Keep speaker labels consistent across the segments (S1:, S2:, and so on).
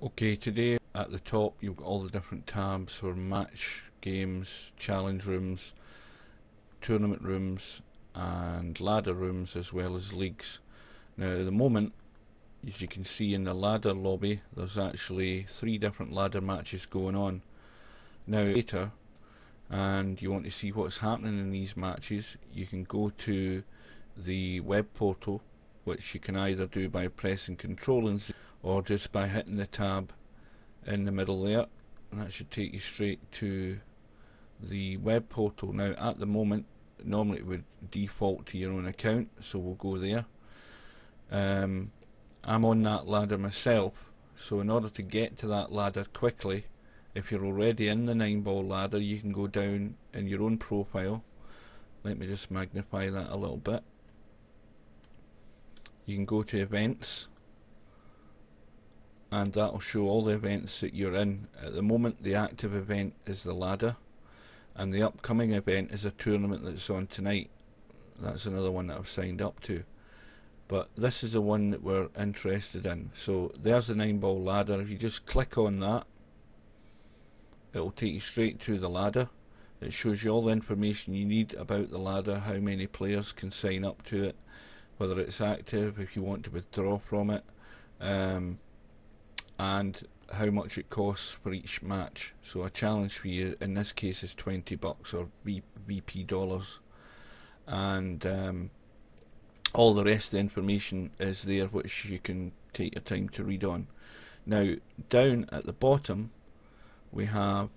S1: Okay, today at the top you've got all the different tabs for match games, challenge rooms, tournament rooms and ladder rooms, as well as leagues. Now at the moment, as you can see in the ladder lobby, there's actually 3 different ladder matches going on. Now later, and you want to see what's happening in these matches, you can go to the web portal, which you can either do by pressing Control and Z, or just by hitting the tab in the middle there, and that should take you straight to the web portal. Now at the moment, normally it would default to your own account, so we'll go there. I'm on that ladder myself, so in order to get to that ladder quickly, if you're already in the 9-ball ladder, you can go down in your own profile. Let me just magnify that a little bit. You can go to events, and that will show all the events that you're in. At the moment, the active event is the ladder, and the upcoming event is a tournament that's on tonight. That's another one that I've signed up to, but this is the one that we're interested in. So there's the 9-ball ladder. If you just click on that, it will take you straight to the ladder. It shows you all the information you need about the ladder, how many players can sign up to it, whether it's active, if you want to withdraw from it, and how much it costs for each match. So a challenge for you in this case is $20 or VP dollars, and all the rest of the information is there, which you can take your time to read on. Now down at the bottom we have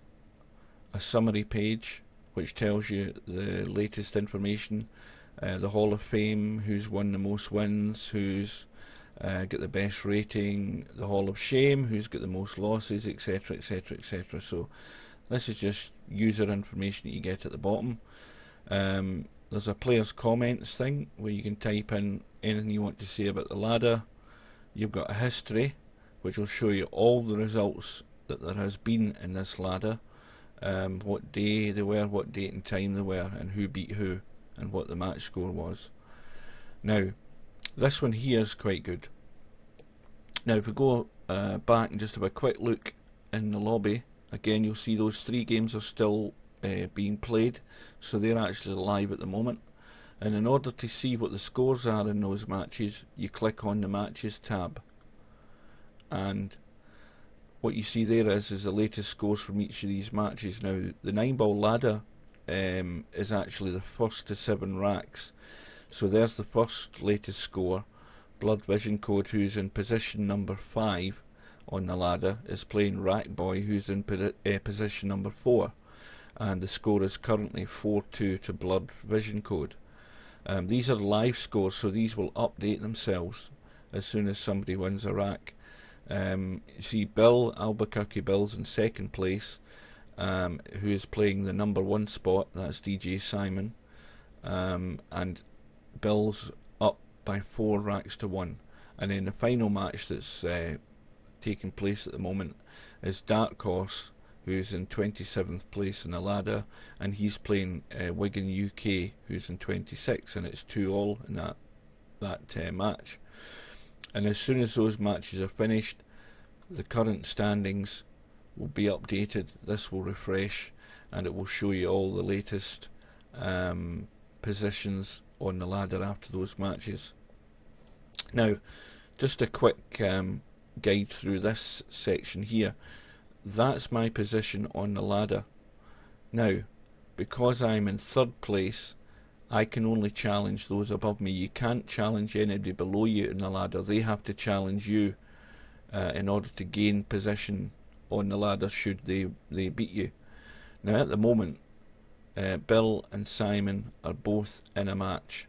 S1: a summary page which tells you the latest information, the Hall of Fame, who's won the most wins, who's got the best rating, the Hall of Shame, who's got the most losses, etc, etc, etc. So this is just user information that you get at the bottom. There's a players comments thing where you can type in anything you want to say about the ladder. You've got a history which will show you all the results that there has been in this ladder, what day they were, what date and time they were, and who beat who, and what the match score was. Now this one here is quite good. Now if we go back and just have a quick look in the lobby, again you'll see those 3 games are still being played, so they're actually live at the moment. And in order to see what the scores are in those matches, you click on the matches tab, and what you see there is the latest scores from each of these matches. Now the 9-ball ladder is actually the first to 7 racks, so there's the first latest score. Blood Vision Code, who's in position number 5 on the ladder, is playing Rack Boy, who's in position number 4, and the score is currently 4-2 to Blood Vision Code. These are live scores, so these will update themselves as soon as somebody wins a rack. You see Bill, Albuquerque Bill's in 2nd place, who is playing the number 1 spot, that's DJ Simon, and Bill's up by 4 racks to 1. And then the final match that's taking place at the moment is Dark Horse, who's in 27th place in the ladder, and he's playing Wigan UK, who's in 26, and it's 2-all in that match. And as soon as those matches are finished, the current standings will be updated. This will refresh, and it will show you all the latest positions on the ladder after those matches. Now, just a quick guide through this section here. That's my position on the ladder. Now, because I'm in 3rd place, I can only challenge those above me. You can't challenge anybody below you in the ladder. They have to challenge you in order to gain position on the ladder should they beat you. Now at the moment, Bill and Simon are both in a match.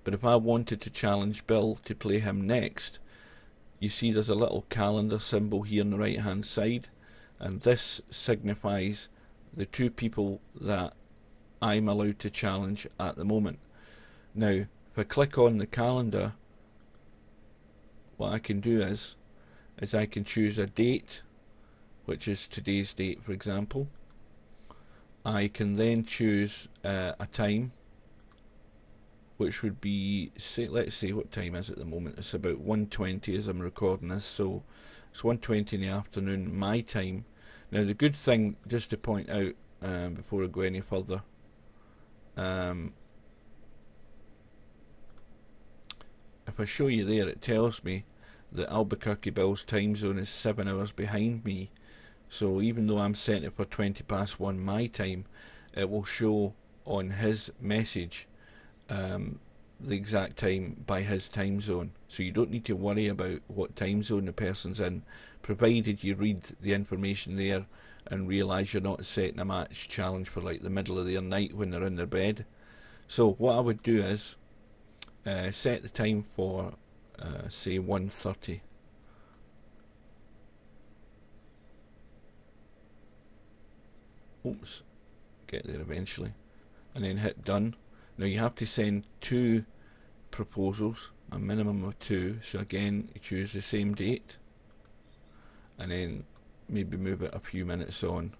S1: But if I wanted to challenge Bill to play him next, you see there's a little calendar symbol here on the right hand side, and this signifies the 2 people that I'm allowed to challenge at the moment. Now if I click on the calendar, what I can do is I can choose a date, which is today's date for example. I can then choose a time, which would be, let's say what time is it at the moment. It's about 1:20 as I'm recording this, so it's 1:20 in the afternoon my time. Now the good thing, just to point out before I go any further, if I show you there, it tells me that Albuquerque Bill's time zone is 7 hours behind me. So even though I'm setting it for 1:20 my time, it will show on his message the exact time by his time zone. So you don't need to worry about what time zone the person's in, provided you read the information there and realise you're not setting a match challenge for like the middle of their night when they're in their bed. So what I would do is set the time for say 1:30. Oops, get there eventually, and then hit done. Now you have to send 2 proposals, a minimum of 2, so again you choose the same date and then maybe move it a few minutes on.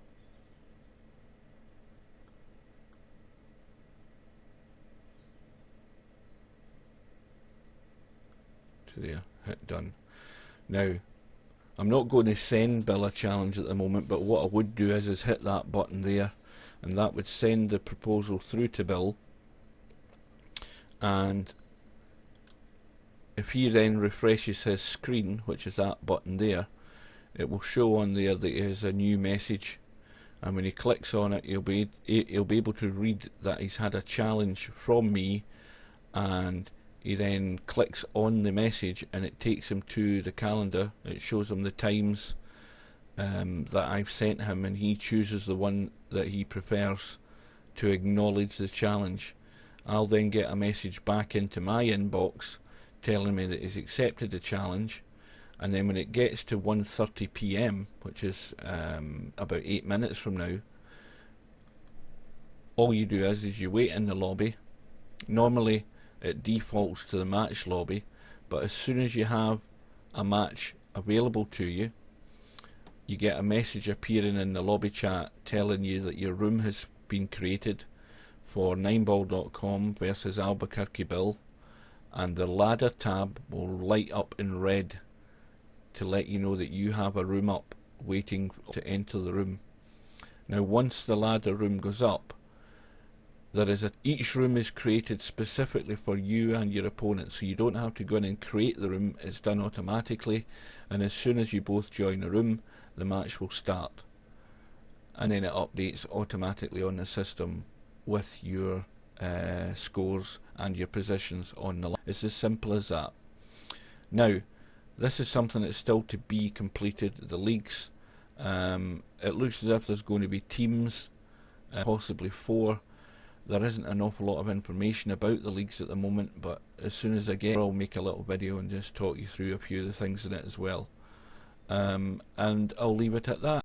S1: To there, hit done. Now I'm not going to send Bill a challenge at the moment, but what I would do is hit that button there, and that would send the proposal through to Bill. And if he then refreshes his screen, which is that button there, it will show on there that it is a new message, and when he clicks on it, he'll be able to read that he's had a challenge from me, and he then clicks on the message and it takes him to the calendar. It shows him the times that I've sent him, and he chooses the one that he prefers to acknowledge the challenge. I'll then get a message back into my inbox telling me that he's accepted the challenge, and then when it gets to 1:30 PM, which is about 8 minutes from now, all you do is you wait in the lobby. Normally it defaults to the match lobby, but as soon as you have a match available to you, you get a message appearing in the lobby chat telling you that your room has been created for 9ball.com versus Albuquerque Bill, and the ladder tab will light up in red to let you know that you have a room up waiting to enter the room. Now once the ladder room goes up, each room is created specifically for you and your opponent, so you don't have to go in and create the room. It's done automatically, and as soon as you both join the room, the match will start, and then it updates automatically on the system with your scores and your positions on the line. It's as simple as that. Now this is something that's still to be completed, the leagues. It looks as if there's going to be teams, possibly 4. There isn't an awful lot of information about the leagues at the moment, but as soon as I get it, I'll make a little video and just talk you through a few of the things in it as well. And I'll leave it at that.